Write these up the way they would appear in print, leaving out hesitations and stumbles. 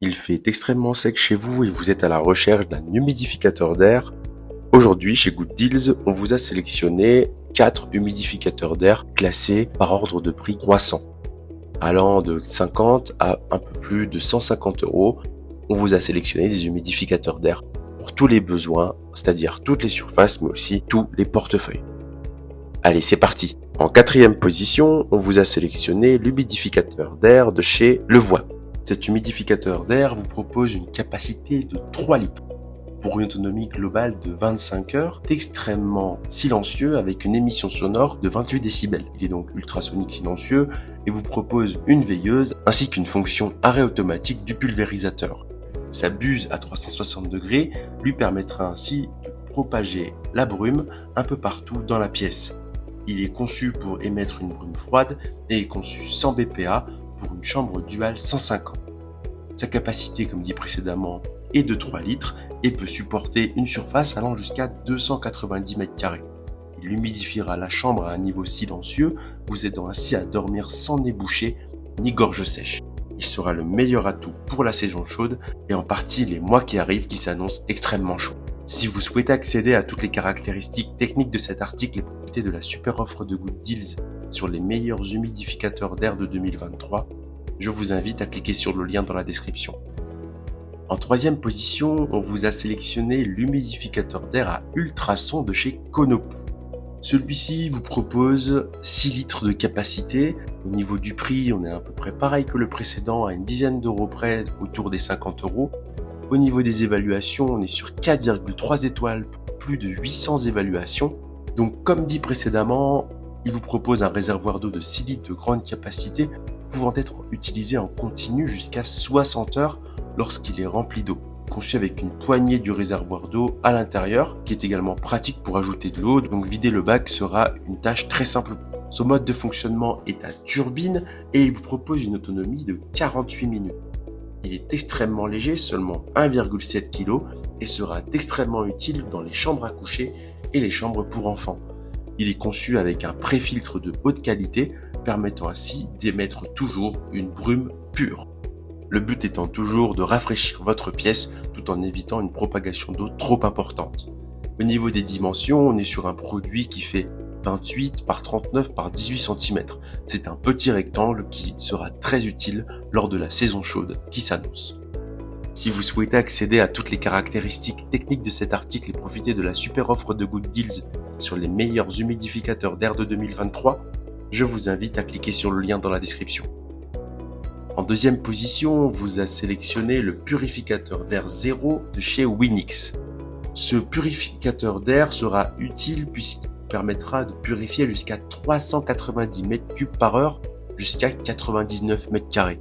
Il fait extrêmement sec chez vous et vous êtes à la recherche d'un humidificateur d'air. Aujourd'hui, chez Good Deals, on vous a sélectionné 4 humidificateurs d'air classés par ordre de prix croissant. Allant de 50 à un peu plus de 150 €, on vous a sélectionné des humidificateurs d'air pour tous les besoins, c'est-à-dire toutes les surfaces, mais aussi tous les portefeuilles. Allez, c'est parti. En 4e position, on vous a sélectionné l'humidificateur d'air de chez Levoit. Cet humidificateur d'air vous propose une capacité de 3 litres pour une autonomie globale de 25 heures, extrêmement silencieux avec une émission sonore de 28 décibels. Il est donc ultrasonique silencieux et vous propose une veilleuse ainsi qu'une fonction arrêt automatique du pulvérisateur. Sa buse à 360 degrés lui permettra ainsi de propager la brume un peu partout dans la pièce. Il est conçu pour émettre une brume froide et est conçu sans BPA pour une chambre dual 150. Sa capacité, comme dit précédemment, est de 3 litres et peut supporter une surface allant jusqu'à 290 m². Il humidifiera la chambre à un niveau silencieux, vous aidant ainsi à dormir sans nez bouché ni gorge sèche. Il sera le meilleur atout pour la saison chaude et en partie les mois qui arrivent qui s'annoncent extrêmement chauds. Si vous souhaitez accéder à toutes les caractéristiques techniques de cet article et profiter de la super offre de Good Deals sur les meilleurs humidificateurs d'air de 2023, je vous invite à cliquer sur le lien dans la description. En 3e position, on vous a sélectionné l'humidificateur d'air à ultrasons de chez Konopu. Celui-ci vous propose 6 litres de capacité. Au niveau du prix, on est à peu près pareil que le précédent, à une dizaine d'euros près, autour des 50 €. Au niveau des évaluations, on est sur 4,3 étoiles pour plus de 800 évaluations. Donc comme dit précédemment, il vous propose un réservoir d'eau de 6 litres de grande capacité pouvant être utilisé en continu jusqu'à 60 heures lorsqu'il est rempli d'eau. Conçu avec une poignée du réservoir d'eau à l'intérieur, qui est également pratique pour ajouter de l'eau, donc vider le bac sera une tâche très simple. Son mode de fonctionnement est à turbine et il vous propose une autonomie de 48 minutes. Il est extrêmement léger, seulement 1,7 kg, et sera extrêmement utile dans les chambres à coucher et les chambres pour enfants. Il est conçu avec un pré-filtre de haute qualité, permettant ainsi d'émettre toujours une brume pure. Le but étant toujours de rafraîchir votre pièce tout en évitant une propagation d'eau trop importante. Au niveau des dimensions, on est sur un produit qui fait 28 par 39 par 18 cm. C'est un petit rectangle qui sera très utile lors de la saison chaude qui s'annonce. Si vous souhaitez accéder à toutes les caractéristiques techniques de cet article et profiter de la super offre de Good Deals sur les meilleurs humidificateurs d'air de 2023, je vous invite à cliquer sur le lien dans la description. En 2e position, on vous a sélectionné le purificateur d'air zéro de chez Winix. Ce purificateur d'air sera utile puisqu'il permettra de purifier jusqu'à 390 m³ par heure jusqu'à 99 m².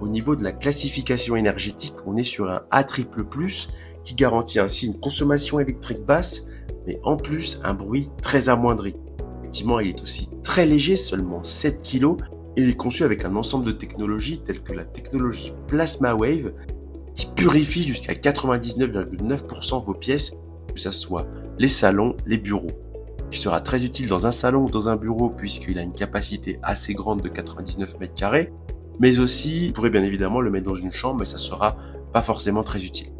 Au niveau de la classification énergétique, on est sur un A++ qui garantit ainsi une consommation électrique basse, mais en plus un bruit très amoindri. Effectivement, il est aussi très léger, seulement 7 kg, et il est conçu avec un ensemble de technologies telles que la technologie Plasma Wave qui purifie jusqu'à 99,9% vos pièces, que ce soit les salons, les bureaux. Il sera très utile dans un salon ou dans un bureau puisqu'il a une capacité assez grande de 99 m², mais aussi, vous pourrez bien évidemment le mettre dans une chambre, mais ça sera pas forcément très utile.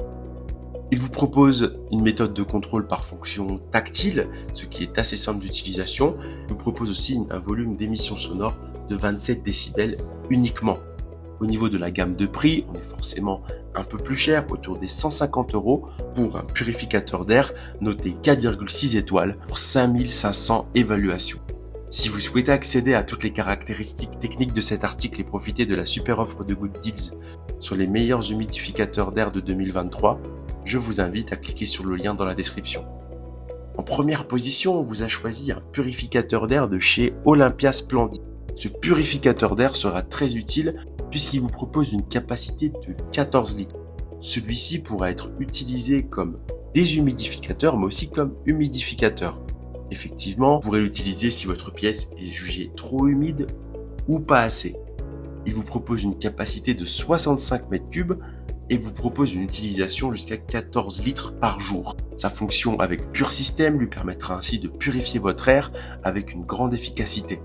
Il vous propose une méthode de contrôle par fonction tactile, ce qui est assez simple d'utilisation. Il vous propose aussi un volume d'émission sonore de 27 décibels uniquement. Au niveau de la gamme de prix, on est forcément un peu plus cher, autour des 150 € pour un purificateur d'air noté 4,6 étoiles pour 5500 évaluations. Si vous souhaitez accéder à toutes les caractéristiques techniques de cet article et profiter de la super offre de Good Deals sur les meilleurs humidificateurs d'air de 2023, je vous invite à cliquer sur le lien dans la description. En 1re position, on vous a choisi un purificateur d'air de chez Olympia Splendid. Ce purificateur d'air sera très utile puisqu'il vous propose une capacité de 14 litres. Celui-ci pourra être utilisé comme déshumidificateur mais aussi comme humidificateur. Effectivement, vous pourrez l'utiliser si votre pièce est jugée trop humide ou pas assez. Il vous propose une capacité de 65 m³ et vous propose une utilisation jusqu'à 14 litres par jour. Sa fonction avec Pure System lui permettra ainsi de purifier votre air avec une grande efficacité.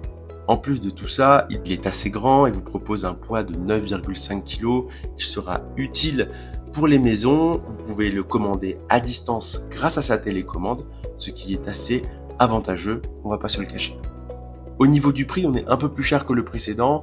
En plus de tout ça, il est assez grand et vous propose un poids de 9,5 kg qui sera utile pour les maisons. Vous pouvez le commander à distance grâce à sa télécommande, ce qui est assez avantageux, on va pas se le cacher. Au niveau du prix, on est un peu plus cher que le précédent,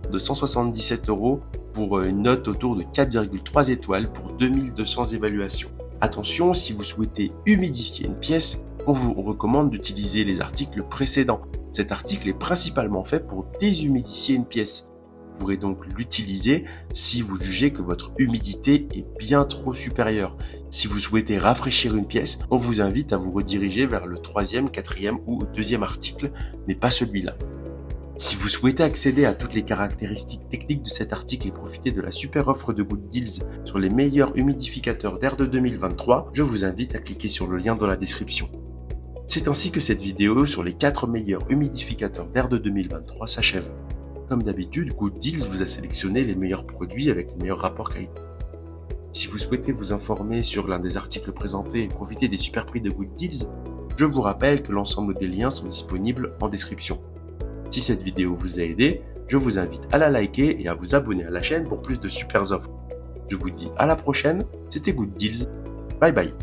de 177 € pour une note autour de 4,3 étoiles pour 2200 évaluations. Attention, si vous souhaitez humidifier une pièce, on vous recommande d'utiliser les articles précédents. Cet article est principalement fait pour déshumidifier une pièce. Vous pourrez donc l'utiliser si vous jugez que votre humidité est bien trop supérieure. Si vous souhaitez rafraîchir une pièce, on vous invite à vous rediriger vers le 3e, 4e ou 2e article, mais pas celui-là. Si vous souhaitez accéder à toutes les caractéristiques techniques de cet article et profiter de la super offre de Good Deals sur les meilleurs humidificateurs d'air de 2023, je vous invite à cliquer sur le lien dans la description. C'est ainsi que cette vidéo sur les 4 meilleurs humidificateurs d'air de 2023 s'achève. Comme d'habitude, Good Deals vous a sélectionné les meilleurs produits avec le meilleur rapport qualité. Si vous souhaitez vous informer sur l'un des articles présentés et profiter des super prix de Good Deals, je vous rappelle que l'ensemble des liens sont disponibles en description. Si cette vidéo vous a aidé, je vous invite à la liker et à vous abonner à la chaîne pour plus de super offres. Je vous dis à la prochaine, c'était Good Deals, bye bye.